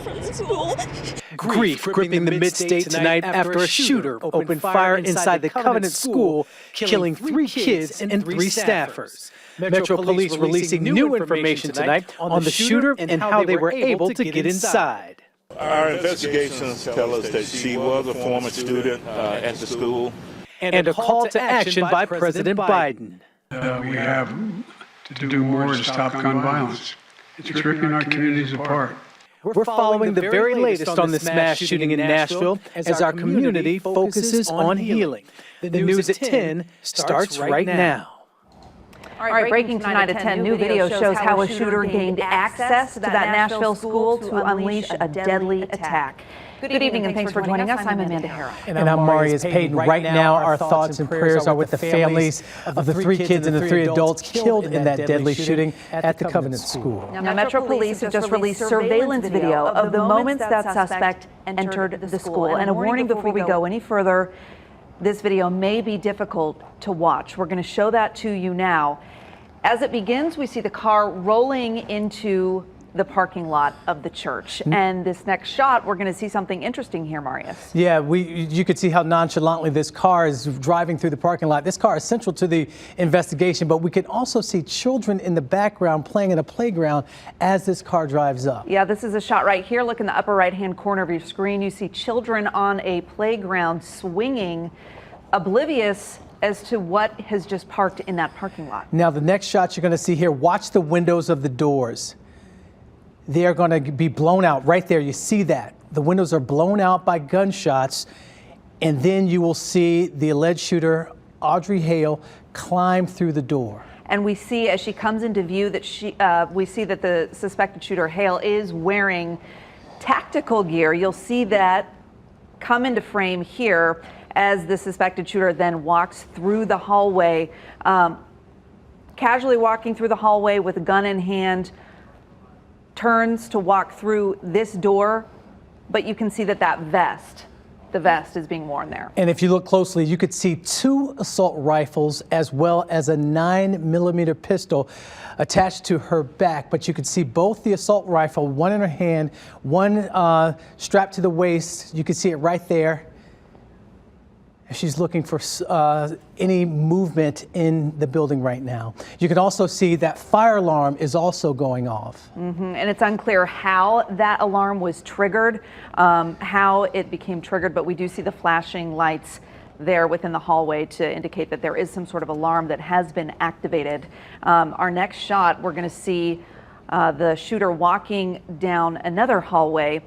from the school. Grief gripping the mid-state tonight after a shooter opened fire inside the Covenant School, killing 3 kids and 3 staffers. Metro Police releasing new information tonight on the shooter and how they were able to get inside. Our investigations tell us that she was a former student at the school. And a call to action by President Biden. We have to do more to stop gun violence. It's ripping our communities apart. We're following the very latest on this mass shooting in Nashville as our community focuses on healing. The news at 10 starts right now. All right, breaking tonight at 10, new video shows how a shooter gained access to that Nashville school to unleash a deadly attack. Good evening and thanks for joining us. I'm Amanda Hara. And I'm Marius Payton. Right now, our thoughts and prayers are with the families of the 3 kids and the 3 adults killed in that deadly shooting at the Covenant School. Now, Metro Police have just released surveillance video of the moments that suspect entered the school. And a warning before we go any further, this video may be difficult to watch. We're going to show that to you now. As it begins, we see the car rolling into the parking lot of the church. And this next shot, we're going to see something interesting here, Marius. Yeah, you could see how nonchalantly this car is driving through the parking lot. This car is central to the investigation, but we can also see children in the background playing in a playground as this car drives up. Yeah, this is a shot right here. Look in the upper right-hand corner of your screen. You see children on a playground swinging, oblivious as to what has just parked in that parking lot. Now, the next shot you're going to see here, watch the windows of the doors. They are going to be blown out right there. You see that. The windows are blown out by gunshots. And then you will see the alleged shooter, Audrey Hale, climb through the door. And we see as she comes into view that we see that the suspected shooter, Hale, is wearing tactical gear. You'll see that come into frame here as the suspected shooter then walks through the hallway, casually walking through the hallway with a gun in hand, turns to walk through this door, but you can see that the vest is being worn there. And if you look closely, you could see 2 assault rifles as well as a 9mm pistol attached to her back. But you could see both the assault rifle, one in her hand, one strapped to the waist. You can see it right there. She's looking for any movement in the building right now. You can also see that fire alarm is also going off. And it's unclear how that alarm was triggered, how it became triggered, but we do see the flashing lights there within the hallway to indicate that there is some sort of alarm that has been activated. Our next shot, we're going to see the shooter walking down another hallway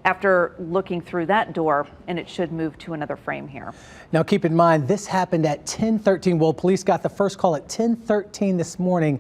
after looking through that door, and it should move to another frame here. Now keep in mind, this happened at 10:13. Well, police got the first call at 10:13 this morning,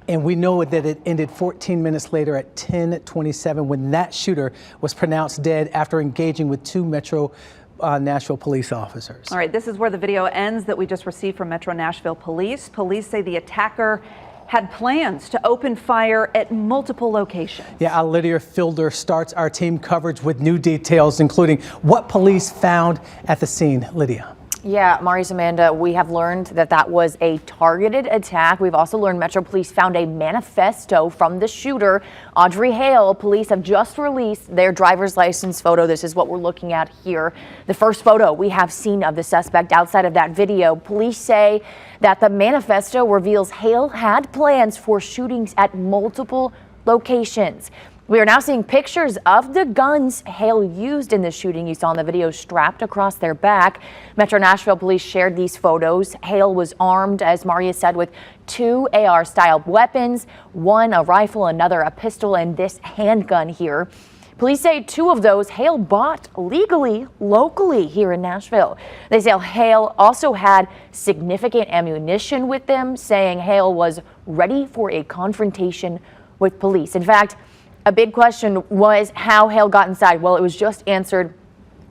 and we know that it ended 14 minutes later at 10:27 when that shooter was pronounced dead after engaging with 2 Metro Nashville police officers. All right, this is where the video ends that we just received from Metro Nashville Police. Police say the attacker had plans to open fire at multiple locations. Yeah, Lydia Fielder starts our team coverage with new details, including what police found at the scene. Lydia. Yeah, Marius, Amanda, we have learned that that was a targeted attack. We've also learned Metro Police found a manifesto from the shooter, Audrey Hale. Police have just released their driver's license photo. This is what we're looking at here. The first photo we have seen of the suspect outside of that video. Police say that the manifesto reveals Hale had plans for shootings at multiple locations. We are now seeing pictures of the guns Hale used in the shooting. You saw in the video strapped across their back. Metro Nashville Police shared these photos. Hale was armed, as Maria said, with 2 AR-style weapons, one a rifle, another a pistol, and this handgun here. Police say 2 of those Hale bought legally, locally here in Nashville. They say Hale also had significant ammunition with them, saying Hale was ready for a confrontation with police. In fact, a big question was how Hale got inside. Well, it was just answered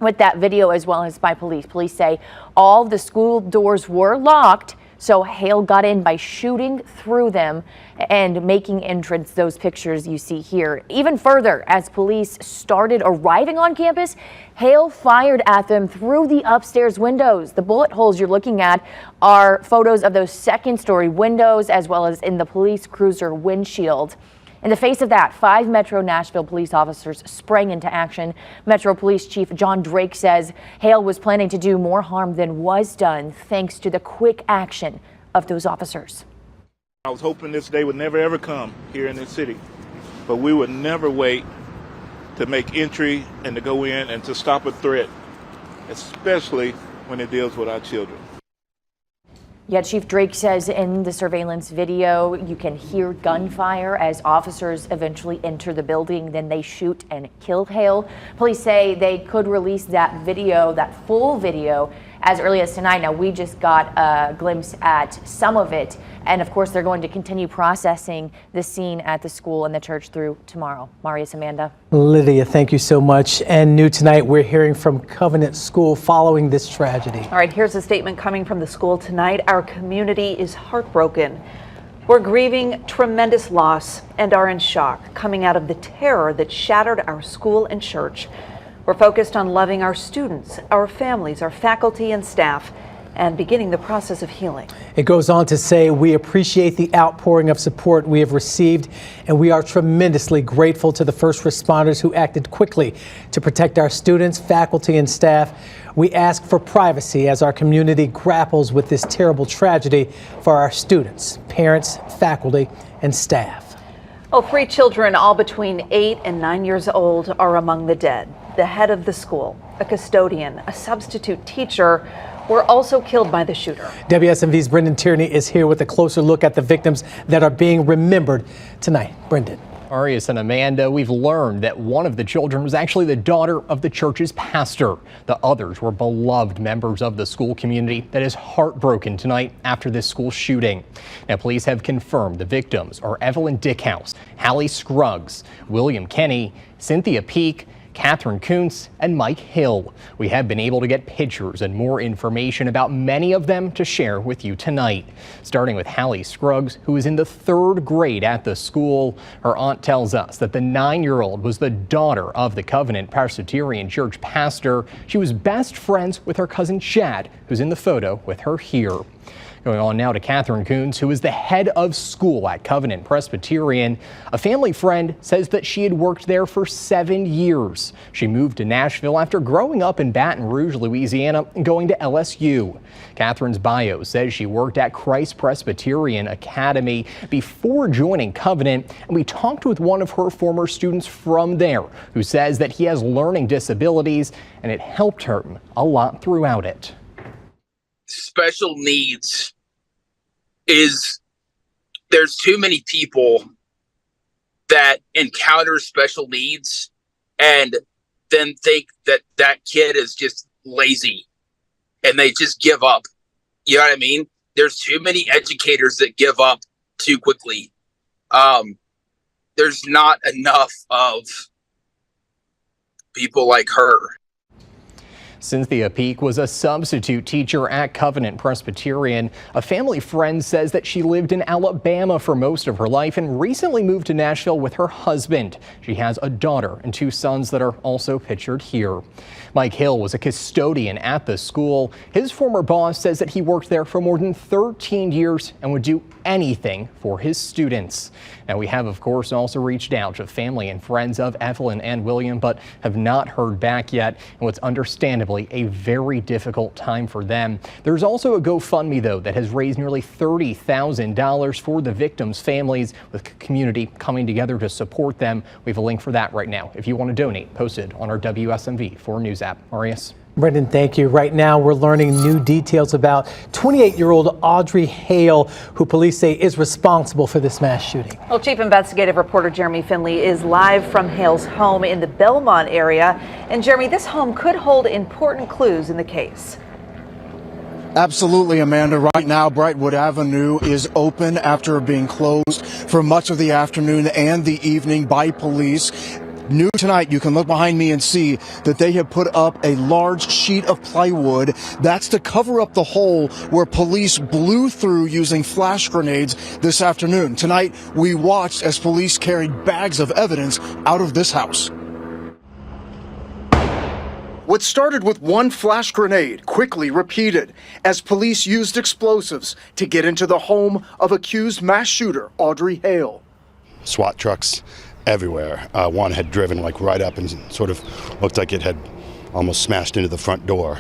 with that video as well as by police. Police say all the school doors were locked, so Hale got in by shooting through them and making entrance. Those pictures you see here. Even further, as police started arriving on campus, Hale fired at them through the upstairs windows. The bullet holes you're looking at are photos of those second-story windows as well as in the police cruiser windshield. In the face of that, 5 Metro Nashville police officers sprang into action. Metro Police Chief John Drake says Hale was planning to do more harm than was done thanks to the quick action of those officers. I was hoping this day would never ever come here in this city, but we would never wait to make entry and to go in and to stop a threat, especially when it deals with our children. Yet Chief Drake says in the surveillance video, you can hear gunfire as officers eventually enter the building. Then they shoot and kill Hale. Police say they could release that video, that full video, as early as tonight. Now, we just got a glimpse at some of it. And of course, they're going to continue processing the scene at the school and the church through tomorrow. Marius, Amanda. Lydia, thank you so much. And new tonight, we're hearing from Covenant School following this tragedy. All right, here's a statement coming from the school tonight. Our community is heartbroken. We're grieving tremendous loss and are in shock coming out of the terror that shattered our school and church. We're focused on loving our students, our families, our faculty and staff, and beginning the process of healing. It goes on to say, we appreciate the outpouring of support we have received, and we are tremendously grateful to the first responders who acted quickly to protect our students, faculty, and staff. We ask for privacy as our community grapples with this terrible tragedy for our students, parents, faculty, and staff. Well, 3 children, all between 8 and 9 years old, are among the dead. The head of the school, a custodian, a substitute teacher, were also killed by the shooter. WSMV's Brendan Tierney is here with a closer look at the victims that are being remembered tonight. Brendan. Marius and Amanda, we've learned that one of the children was actually the daughter of the church's pastor. The others were beloved members of the school community that is heartbroken tonight after this school shooting. Now, police have confirmed the victims are Evelyn Dickhouse, Hallie Scruggs, William Kenny, Cynthia Peak, Catherine Kuntz, and Mike Hill. We have been able to get pictures and more information about many of them to share with you tonight. Starting with Hallie Scruggs, who is in the 3rd grade at the school. Her aunt tells us that the 9-year-old was the daughter of the Covenant Presbyterian Church pastor. She was best friends with her cousin Chad, who's in the photo with her here. Going on now to Catherine Kuntz, who is the head of school at Covenant Presbyterian. A family friend says that she had worked there for 7 years. She moved to Nashville after growing up in Baton Rouge, Louisiana, and going to LSU. Catherine's bio says she worked at Christ Presbyterian Academy before joining Covenant, and we talked with one of her former students from there who says that he has learning disabilities and it helped him a lot throughout it. Special needs is there's too many people that encounter special needs and then think that that kid is just lazy and they just give up. You know what I mean? There's too many educators that give up too quickly. There's not enough of people like her. Cynthia Peak was a substitute teacher at Covenant Presbyterian. A family friend says that she lived in Alabama for most of her life and recently moved to Nashville with her husband. She has a daughter and 2 sons that are also pictured here. Mike Hill was a custodian at the school. His former boss says that he worked there for more than 13 years and would do anything for his students. Now, we have, of course, also reached out to family and friends of Evelyn and William, but have not heard back yet. And what's understandably a very difficult time for them. There's also a GoFundMe, though, that has raised nearly $30,000 for the victims' families, with the community coming together to support them. We have a link for that right now if you want to donate, posted on our WSMV4 News app. Marius. Brendan, thank you. Right now, we're learning new details about 28-year-old Audrey Hale, who police say is responsible for this mass shooting. Well, Chief Investigative Reporter Jeremy Finley is live from Hale's home in the Belmont area. And Jeremy, this home could hold important clues in the case. Absolutely, Amanda. Right now, Brightwood Avenue is open after being closed for much of the afternoon and the evening by police. New tonight, you can look behind me and see that they have put up a large sheet of plywood. That's to cover up the hole where police blew through using flash grenades this afternoon. Tonight, we watched as police carried bags of evidence out of this house. What started with one flash grenade quickly repeated as police used explosives to get into the home of accused mass shooter Audrey Hale. SWAT trucks everywhere. One had driven like right up and sort of looked like it had almost smashed into the front door.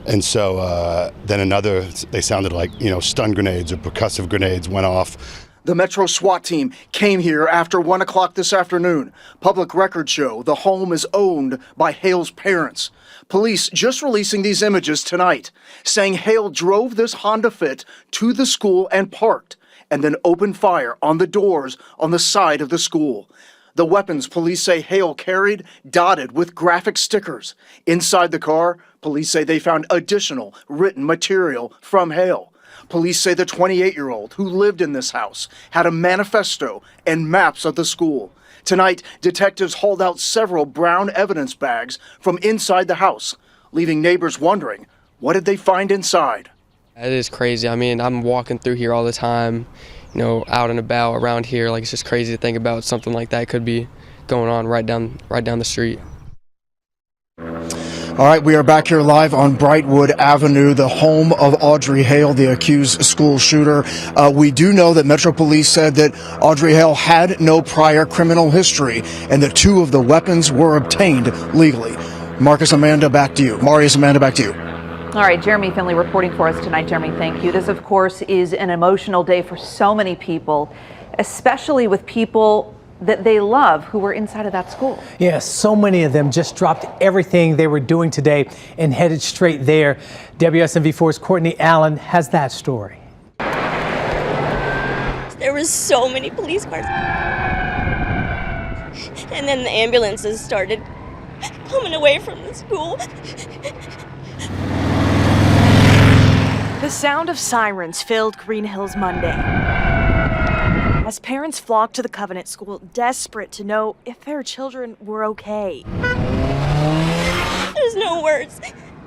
And so then another, they sounded like, stun grenades or percussive grenades went off. The Metro SWAT team came here after 1 o'clock this afternoon. Public records show the home is owned by Hale's parents. Police just releasing these images tonight, saying Hale drove this Honda Fit to the school and parked, and then opened fire on the doors on the side of the school. The weapons police say Hale carried dotted with graphic stickers. Inside the car, police say they found additional written material from Hale. Police say the 28-year-old who lived in this house had a manifesto and maps of the school. Tonight, detectives hauled out several brown evidence bags from inside the house, leaving neighbors wondering, what did they find inside? It is crazy. I mean, I'm walking through here all the time, out and about around here. Like, it's just crazy to think about something like that could be going on right down the street. All right, we are back here live on Brightwood Avenue, the home of Audrey Hale, the accused school shooter. We do know that Metro Police said that Audrey Hale had no prior criminal history and that 2 of the weapons were obtained legally. Marius, Amanda, back to you. All right, Jeremy Finley reporting for us tonight. Jeremy, thank you. This, of course, is an emotional day for so many people, especially with people that they love who were inside of that school. Yes, so many of them just dropped everything they were doing today and headed straight there. WSMV4's Courtney Allen has that story. There were so many police cars. And then the ambulances started coming away from the school. The sound of sirens filled Green Hills Monday as parents flocked to the Covenant School, desperate to know if their children were okay. There's no words,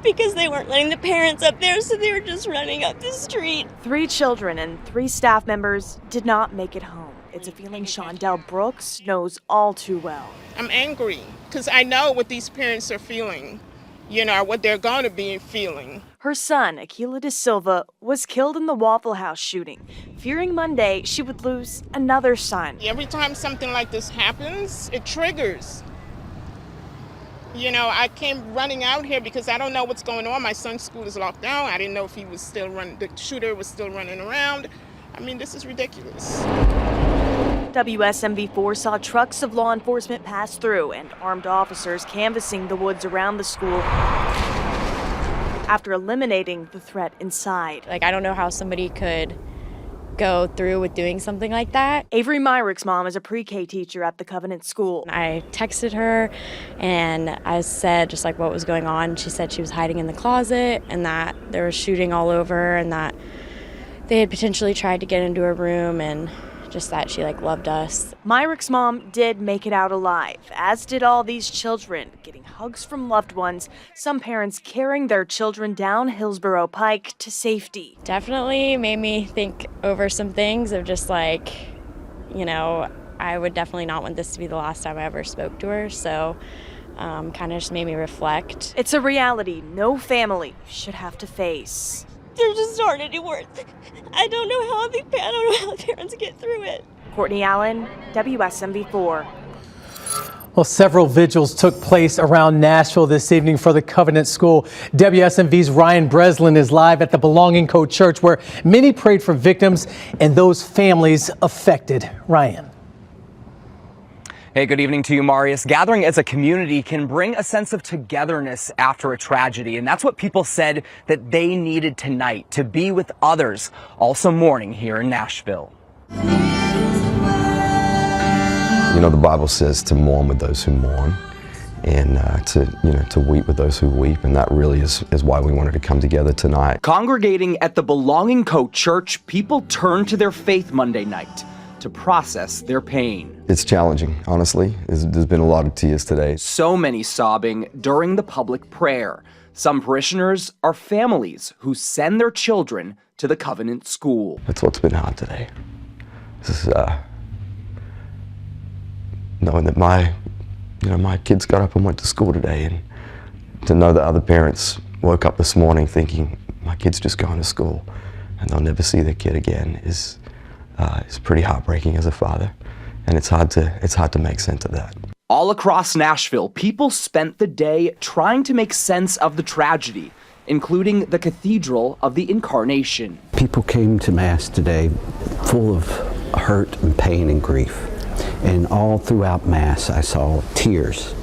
because they weren't letting the parents up there, so they were just running up the street. 3 children and 3 staff members did not make it home. It's a feeling Shondell Brooks knows all too well. I'm angry, because I know what these parents are feeling, what they're going to be feeling. Her son, Aquila De Silva, was killed in the Waffle House shooting, fearing Monday she would lose another son. Every time something like this happens, it triggers. I came running out here because I don't know what's going on. My son's school is locked down. I didn't know if he was still the shooter was still running around. I mean, this is ridiculous. WSMV4 saw trucks of law enforcement pass through and armed officers canvassing the woods around the school after eliminating the threat inside. I don't know how somebody could go through with doing something like that. Avery Myrick's mom is a pre-K teacher at the Covenant School. I texted her and I said just what was going on. She said she was hiding in the closet and that there was shooting all over and that they had potentially tried to get into her room and just that she loved us. Myrick's mom did make it out alive, as did all these children, getting hugs from loved ones, some parents carrying their children down Hillsborough Pike to safety. Definitely made me think over some things of just I would definitely not want this to be the last time I ever spoke to her, so kind of just made me reflect. It's a reality no family should have to face. There just aren't any words. I don't know how the parents get through it. Courtney Allen, WSMV4. Well, several vigils took place around Nashville this evening for the Covenant School. WSMV's Ryan Breslin is live at the Belonging Co. Church, where many prayed for victims and those families affected. Ryan. Hey, good evening to you, Marius. Gathering as a community can bring a sense of togetherness after a tragedy, and that's what people said that they needed tonight, to be with others, also mourning here in Nashville. The Bible says to mourn with those who mourn, and to weep with those who weep, and that really is why we wanted to come together tonight. Congregating at the Belonging Co. Church, people turned to their faith Monday night to process their pain. It's challenging, honestly. There's been a lot of tears today. So many sobbing during the public prayer. Some parishioners are families who send their children to the Covenant School. That's what's been hard today. This is knowing that my kids got up and went to school today, and to know that other parents woke up this morning thinking my kid's just going to school and they'll never see their kid again is pretty heartbreaking as a father. and it's hard to make sense of that. All across Nashville, people spent the day trying to make sense of the tragedy, including the Cathedral of the Incarnation. People came to Mass today full of hurt and pain and grief. And all throughout Mass, I saw tears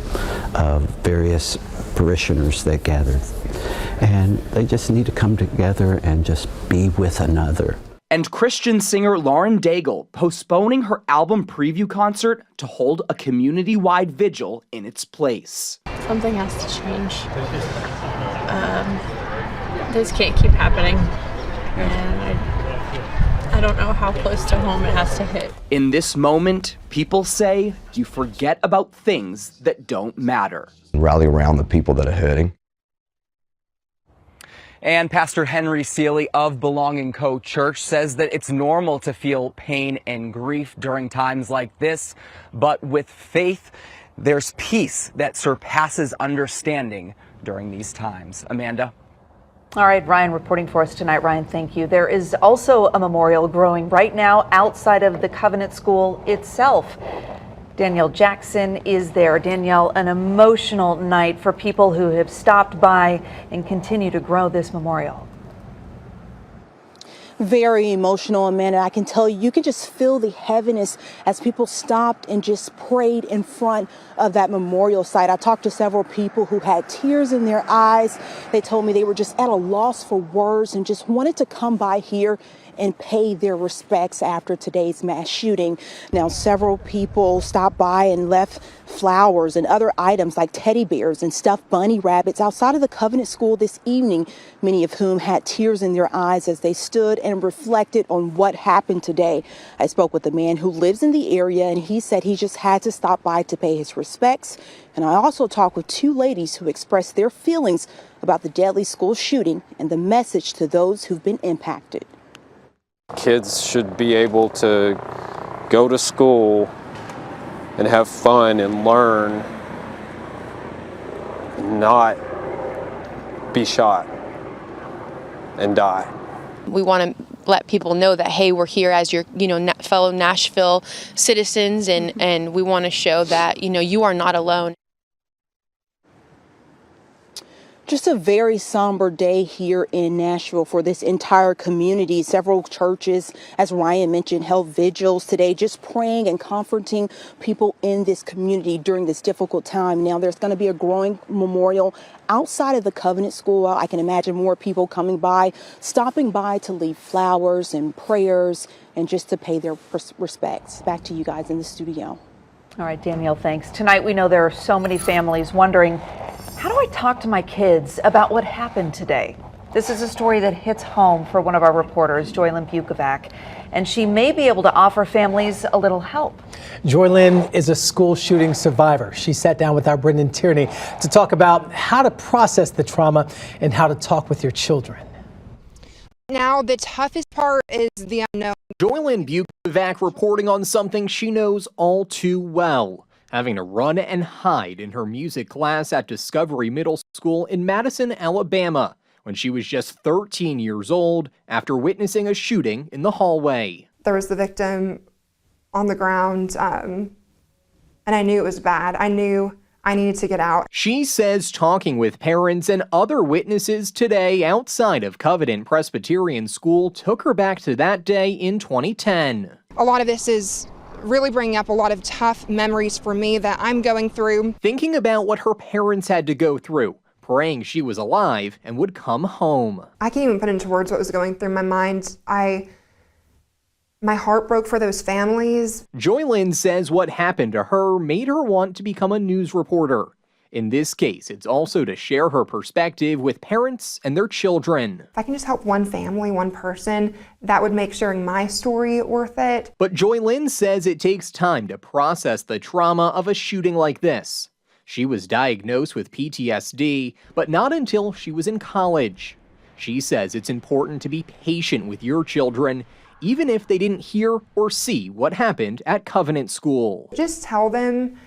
of various parishioners that gathered. And they just need to come together and just be with another. And Christian singer Lauren Daigle postponing her album preview concert to hold a community-wide vigil in its place. Something has to change. This can't keep happening. And I don't know how close to home it has to hit. In this moment, people say you forget about things that don't matter. Rally around the people that are hurting. And Pastor Henry Seeley of Belonging Co. Church says that it's normal to feel pain and grief during times like this, but with faith, there's peace that surpasses understanding during these times. Amanda? All right, Ryan reporting for us tonight. Ryan, thank you. There is also a memorial growing right now outside of the Covenant School itself. Danielle Jackson is there. Danielle, an emotional night for people who have stopped by and continue to grow this memorial. Very emotional, Amanda. I can tell you, you can just feel the heaviness as people stopped and just prayed in front of that memorial site. I talked to several people who had tears in their eyes. They told me they were just at a loss for words and just wanted to come by here and pay their respects after today's mass shooting. Now, several people stopped by and left flowers and other items like teddy bears and stuffed bunny rabbits outside of the Covenant School this evening, many of whom had tears in their eyes as they stood and reflected on what happened today. I spoke with a man who lives in the area, and he said he just had to stop by to pay his respects. And I also talked with two ladies who expressed their feelings about the deadly school shooting and the message to those who've been impacted. Kids should be able to go to school and have fun and learn, not be shot and die. We want to let people know that, hey, we're here as your, fellow Nashville citizens, and we want to show that, you are not alone. Just a very somber day here in Nashville for this entire community. Several churches, as Ryan mentioned, held vigils today, just praying and comforting people in this community during this difficult time. Now, there's going to be a growing memorial outside of the Covenant School. I can imagine more people coming by, stopping by to leave flowers and prayers and just to pay their respects. Back to you guys in the studio. All right, Danielle, thanks. Tonight, we know there are so many families wondering, how do I talk to my kids about what happened today? This is a story that hits home for one of our reporters, Joylyn Bukovac, and she may be able to offer families a little help. Joylyn is a school shooting survivor. She sat down with our Brendan Tierney to talk about how to process the trauma and how to talk with your children. Now, the toughest part is the unknown. Joylyn Bukovac reporting on something she knows all too well. Having to run and hide in her music class at Discovery Middle School in Madison, Alabama, when she was just 13 years old after witnessing a shooting in the hallway. There was the victim on the ground, and I knew it was bad. I knew I needed to get out. She says talking with parents and other witnesses today outside of Covenant Presbyterian School took her back to that day in 2010. A lot of this is really bringing up a lot of tough memories for me that I'm going through. Thinking about what her parents had to go through, praying she was alive and would come home. I can't even put into words what was going through my mind. My heart broke for those families. Joylyn says what happened to her made her want to become a news reporter. In this case, it's also to share her perspective with parents and their children. If I can just help one family, one person, that would make sharing my story worth it. But Joylyn says it takes time to process the trauma of a shooting like this. She was diagnosed with PTSD, but not until she was in college. She says it's important to be patient with your children, even if they didn't hear or see what happened at Covenant School. Just tell them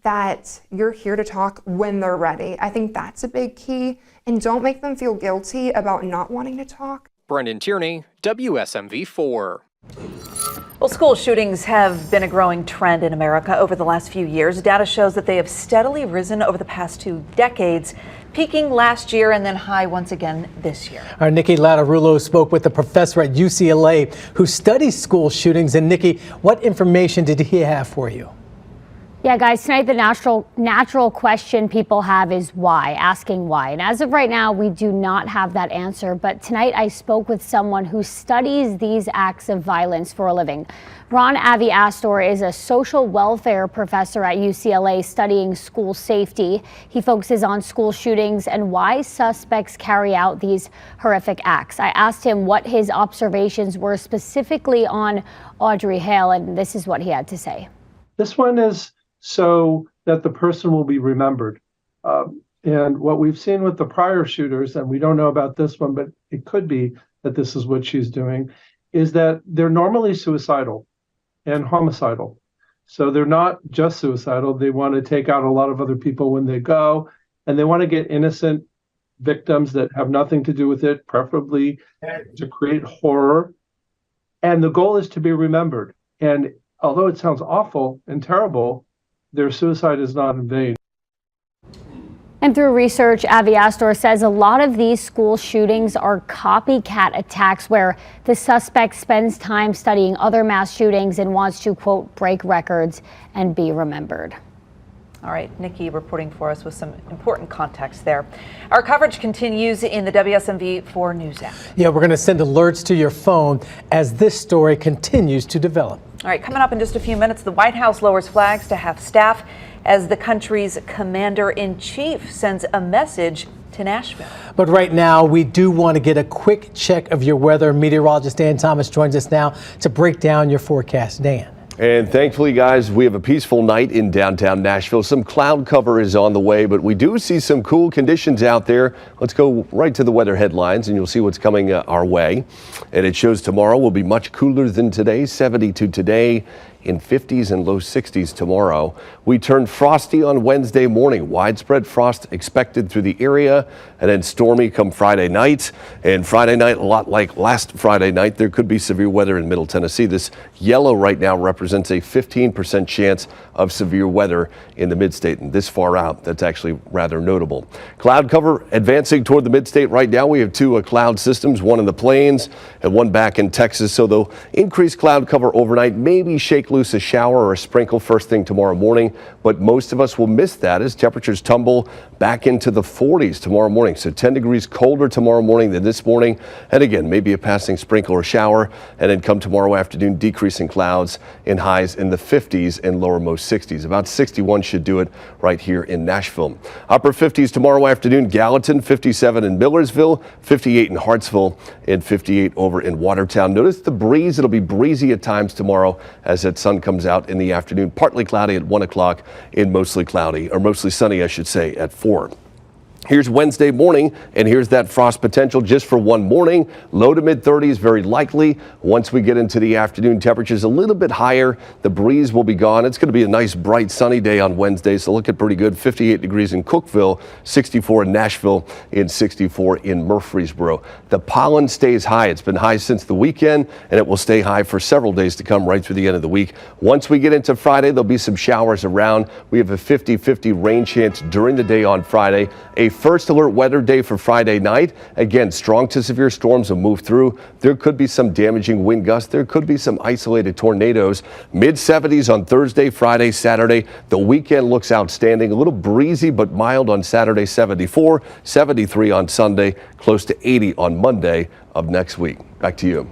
that you're here to talk when they're ready. I think that's a big key. And don't make them feel guilty about not wanting to talk. Brendan Tierney, WSMV4. Well, school shootings have been a growing trend in America over the last few years. Data shows that they have steadily risen over the past 2 decades, peaking last year and then high once again this year. Our Nikki Lattarulo spoke with a professor at UCLA who studies school shootings. And Nikki, what information did he have for you? Yeah, guys, tonight the natural question people have is why, asking why. And as of right now, we do not have that answer. But tonight I spoke with someone who studies these acts of violence for a living. Ron Avi-Astor is a social welfare professor at UCLA studying school safety. He focuses on school shootings and why suspects carry out these horrific acts. I asked him what his observations were specifically on Audrey Hale, and this is what he had to say. This one is so that the person will be remembered. And what we've seen with the prior shooters, and we don't know about this one, but it could be that this is what she's doing, is that they're normally suicidal and homicidal. So they're not just suicidal. They want to take out a lot of other people when they go, and they want to get innocent victims that have nothing to do with it, preferably to create horror. And the goal is to be remembered. And although it sounds awful and terrible, their suicide is not in vain. And through research, Avi-Astor says a lot of these school shootings are copycat attacks where the suspect spends time studying other mass shootings and wants to, quote, break records and be remembered. All right, Nikki reporting for us with some important context there. Our coverage continues in the WSMV 4 News app. Yeah, we're going to send alerts to your phone as this story continues to develop. All right, coming up in just a few minutes, the White House lowers flags to half staff as the country's commander-in-chief sends a message to Nashville. But right now, we do want to get a quick check of your weather. Meteorologist Dan Thomas joins us now to break down your forecast. Dan. And thankfully, guys, we have a peaceful night in downtown Nashville. Some cloud cover is on the way, but we do see some cool conditions out there. Let's go right to the weather headlines, and you'll see what's coming our way. And it shows tomorrow will be much cooler than today, 72 today. In 50s and low 60s tomorrow. We turn frosty on Wednesday morning. Widespread frost expected through the area, and then stormy come Friday night. And Friday night, a lot like last Friday night, there could be severe weather in Middle Tennessee. This yellow right now represents a 15% chance of severe weather in the mid-state. And this far out, that's actually rather notable. Cloud cover advancing toward the mid-state right now. We have 2 cloud systems, one in the plains and one back in Texas. So they'll increase cloud cover overnight, maybe shake loose a shower or a sprinkle first thing tomorrow morning, but most of us will miss that as temperatures tumble back into the 40s tomorrow morning. So 10 degrees colder tomorrow morning than this morning. And again, maybe a passing sprinkle or shower. And then come tomorrow afternoon, decreasing clouds in highs in the 50s and lowermost 60s. About 61 should do it right here in Nashville. Upper 50s tomorrow afternoon, Gallatin, 57 in Millersville, 58 in Hartsville, and 58 over in Watertown. Notice the breeze. It'll be breezy at times tomorrow as that sun comes out in the afternoon. Partly cloudy at 1 o'clock and mostly cloudy, or mostly sunny, I should say, at 4. Here's Wednesday morning, and here's that frost potential just for one morning. Low to mid 30s, very likely. Once we get into the afternoon, temperatures a little bit higher. The breeze will be gone. It's going to be a nice, bright, sunny day on Wednesday, so looking pretty good. 58 degrees in Cookeville, 64 in Nashville, and 64 in Murfreesboro. The pollen stays high. It's been high since the weekend, and it will stay high for several days to come right through the end of the week. Once we get into Friday, there'll be some showers around. We have a 50-50 rain chance during the day on Friday. A first alert weather day for Friday night. Again, strong to severe storms will move through. There could be some damaging wind gusts. There could be some isolated tornadoes. Mid 70s on Thursday, Friday, Saturday. The weekend looks outstanding. A little breezy but mild on Saturday, 74, 73 on Sunday, close to 80 on Monday of next week. Back to you.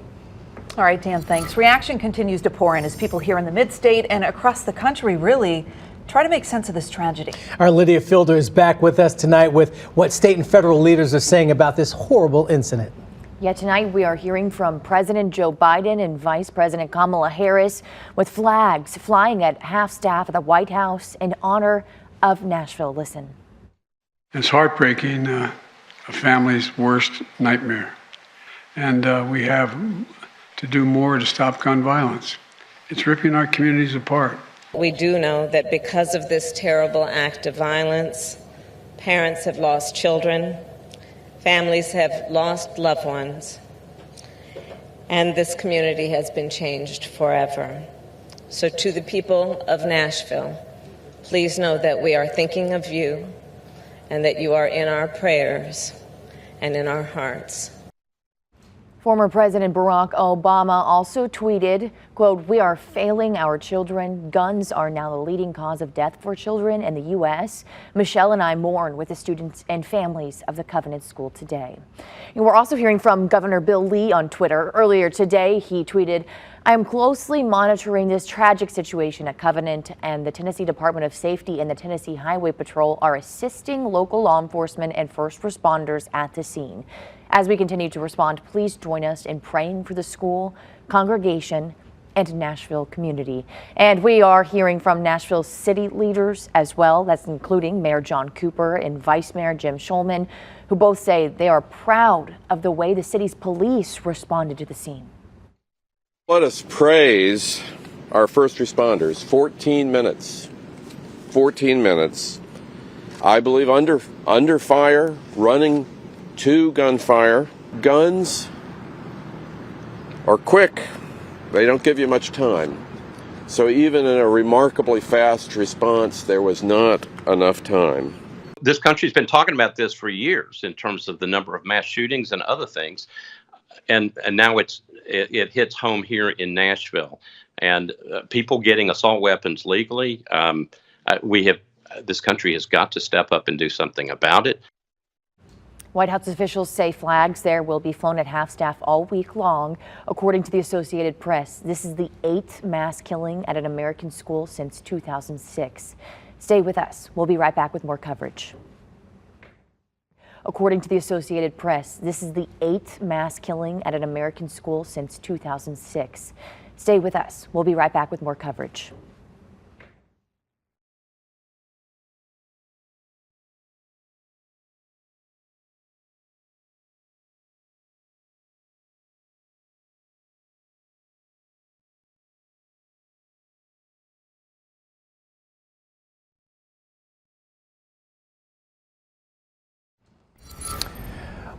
All right, Dan, thanks. Reaction continues to pour in as people here in the mid-state and across the country really try to make sense of this tragedy. Our Lydia Fielder is back with us tonight with what state and federal leaders are saying about this horrible incident. Yeah, tonight we are hearing from President Joe Biden and Vice President Kamala Harris with flags flying at half-staff at the White House in honor of Nashville. Listen. It's heartbreaking, a family's worst nightmare. And we have to do more to stop gun violence. It's ripping our communities apart. We do know that because of this terrible act of violence, parents have lost children, families have lost loved ones. and this community has been changed forever. So to the people of Nashville, please know that we are thinking of you and that you are in our prayers and in our hearts. Former President Barack Obama also tweeted, quote, "We are failing our children. Guns are now the leading cause of death for children in the U.S. Michelle and I mourn with the students and families of the Covenant School today." And we're also hearing from Governor Bill Lee on Twitter. Earlier today, he tweeted, "I am closely monitoring this tragic situation at Covenant, and the Tennessee Department of Safety and the Tennessee Highway Patrol are assisting local law enforcement and first responders at the scene. As we continue to respond, please join us in praying for the school, congregation, and Nashville community." And we are hearing from Nashville city leaders as well. That's including Mayor John Cooper and Vice Mayor Jim Schulman, who both say they are proud of the way the city's police responded to the scene. Let us praise our first responders. 14 minutes. 14 minutes. I believe under fire, running to gunfire. Guns are quick. They don't give you much time. So even in a remarkably fast response, there was not enough time. This country's been talking about this for years in terms of the number of mass shootings and other things. And now it hits home here in Nashville. And people getting assault weapons legally, this country has got to step up and do something about it. White House officials say flags there will be flown at half-staff all week long. According to the Associated Press, this is the 8th mass killing at an American school since 2006. Stay with us. We'll be right back with more coverage. According to the Associated Press, this is the 8th mass killing at an American school since 2006. Stay with us. We'll be right back with more coverage.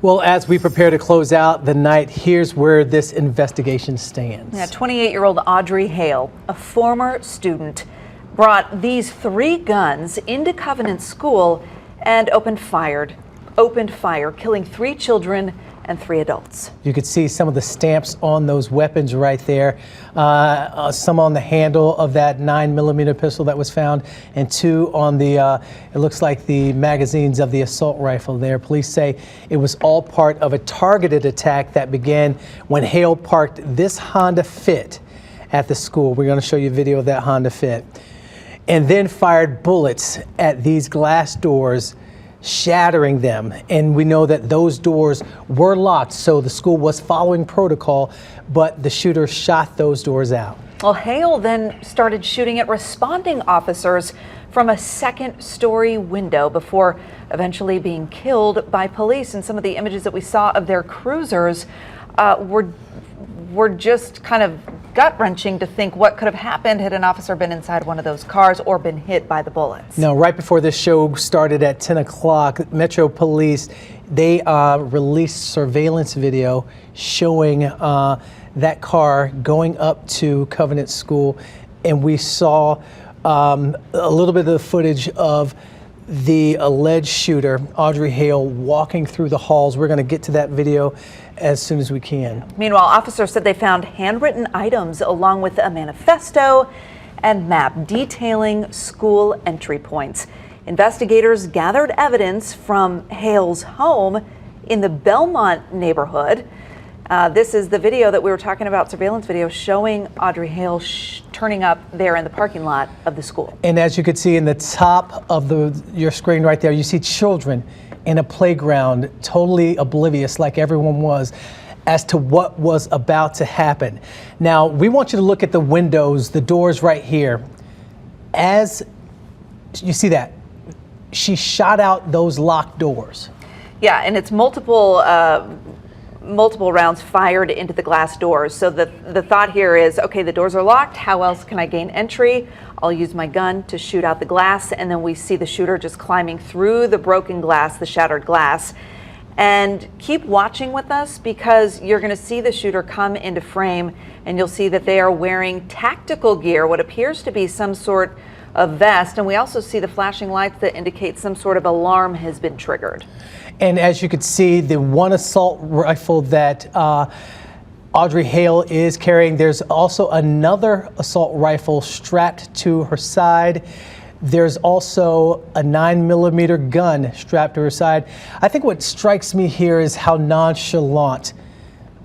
Well, as we prepare to close out the night, here's where this investigation stands. Yeah, 28-year-old Audrey Hale, a former student, brought these 3 guns into Covenant School and opened fire, killing 3 children and 3 adults. You could see some of the stamps on those weapons right there. Some on the handle of that 9mm pistol that was found, and 2 on the, it looks like the magazines of the assault rifle there. Police say it was all part of a targeted attack that began when Hale parked this Honda Fit at the school. We're going to show you a video of that Honda Fit. And then fired bullets at these glass doors, shattering them. And we know that those doors were locked, so the school was following protocol, but the shooter shot those doors out. Well, Hale then started shooting at responding officers from a 2nd-story window before eventually being killed by police. And some of the images that we saw of their cruisers were just kind of gut-wrenching to think what could have happened had an officer been inside one of those cars or been hit by the bullets. Now, right before this show started at 10 o'clock, Metro Police, they released surveillance video showing that car going up to Covenant School, and we saw a little bit of the footage of the alleged shooter, Audrey Hale, walking through the halls. We're going to get to that video as soon as we can. Meanwhile, officers said they found handwritten items along with a manifesto and map detailing school entry points. Investigators gathered evidence from Hale's home in the Belmont neighborhood. This is the video that we were talking about, surveillance video showing Audrey Hale turning up there in the parking lot of the school. And as you can see in the top of your screen right there, you see children in a playground, totally oblivious, like everyone was, as to what was about to happen. Now, we want you to look at the windows, the doors right here. As you see that, she shot out those locked doors. Yeah, and it's multiple rounds fired into the glass doors. So the thought here is, okay, the doors are locked. How else can I gain entry? I'll use my gun to shoot out the glass. And then we see the shooter just climbing through the broken glass, the shattered glass. And keep watching with us, because you're going to see the shooter come into frame, and you'll see that they are wearing tactical gear, what appears to be some sort of vest. And we also see the flashing lights that indicate some sort of alarm has been triggered. And as you can see, the one assault rifle that Audrey Hale is carrying, there's also another assault rifle strapped to her side. There's also a 9mm gun strapped to her side. I think what strikes me here is how nonchalant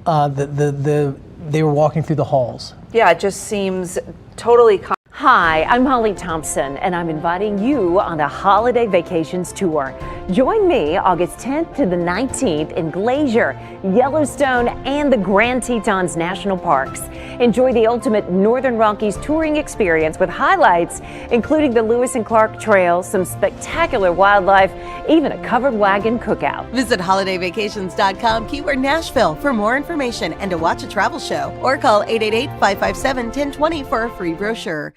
they were walking through the halls. Yeah, it just seems totally. Hi, I'm Holly Thompson, and I'm inviting you on a holiday vacations tour. Join me August 10th to the 19th in Glacier, Yellowstone, and the Grand Tetons National Parks. Enjoy the ultimate Northern Rockies touring experience with highlights including the Lewis and Clark Trail, some spectacular wildlife, even a covered wagon cookout. Visit holidayvacations.com keyword Nashville for more information and to watch a travel show, or call 888-557-1020 for a free brochure.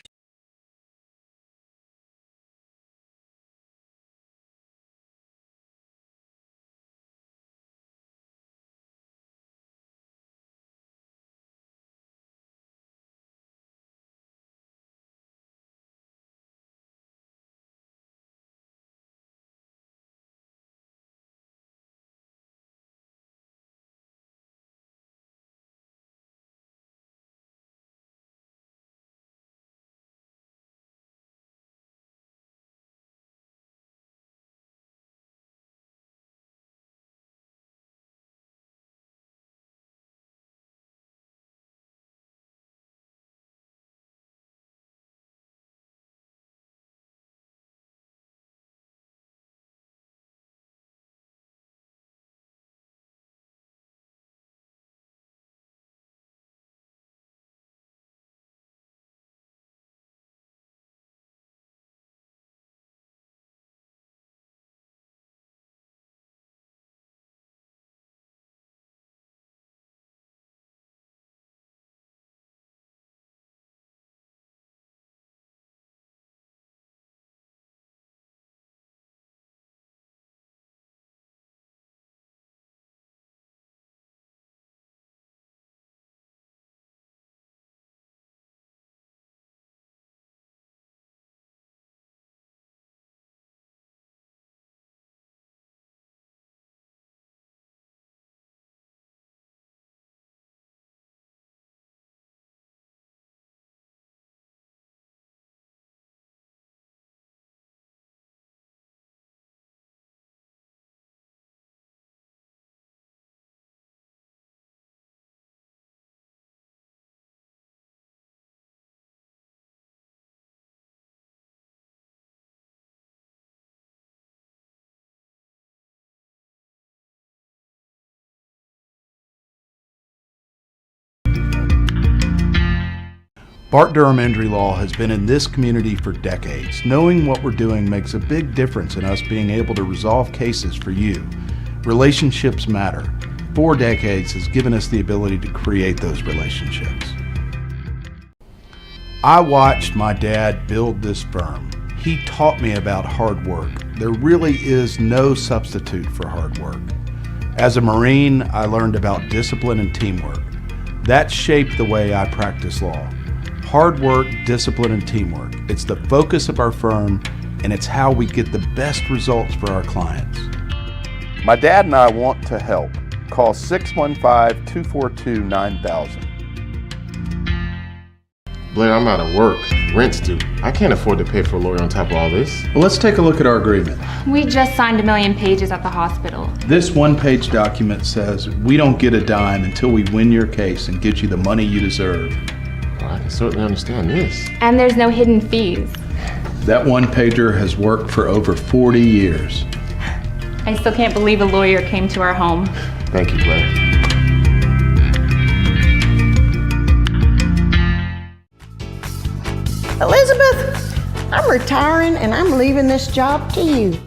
Bart Durham Injury Law has been in this community for decades. Knowing what we're doing makes a big difference in us being able to resolve cases for you. Relationships matter. 4 decades has given us the ability to create those relationships. I watched my dad build this firm. He taught me about hard work. There really is no substitute for hard work. As a Marine, I learned about discipline and teamwork. That shaped the way I practice law. Hard work, discipline, and teamwork. It's the focus of our firm, and it's how we get the best results for our clients. My dad and I want to help. Call 615-242-9000. Blair, I'm out of work. Rent's due. I can't afford to pay for a lawyer on top of all this. Well, let's take a look at our agreement. We just signed 1 million pages at the hospital. This one-page document says we don't get a dime until we win your case and get you the money you deserve. Well, I can certainly understand this. And there's no hidden fees. That one-pager has worked for over 40 years. I still can't believe a lawyer came to our home. Thank you, Blair. Elizabeth, I'm retiring and I'm leaving this job to you.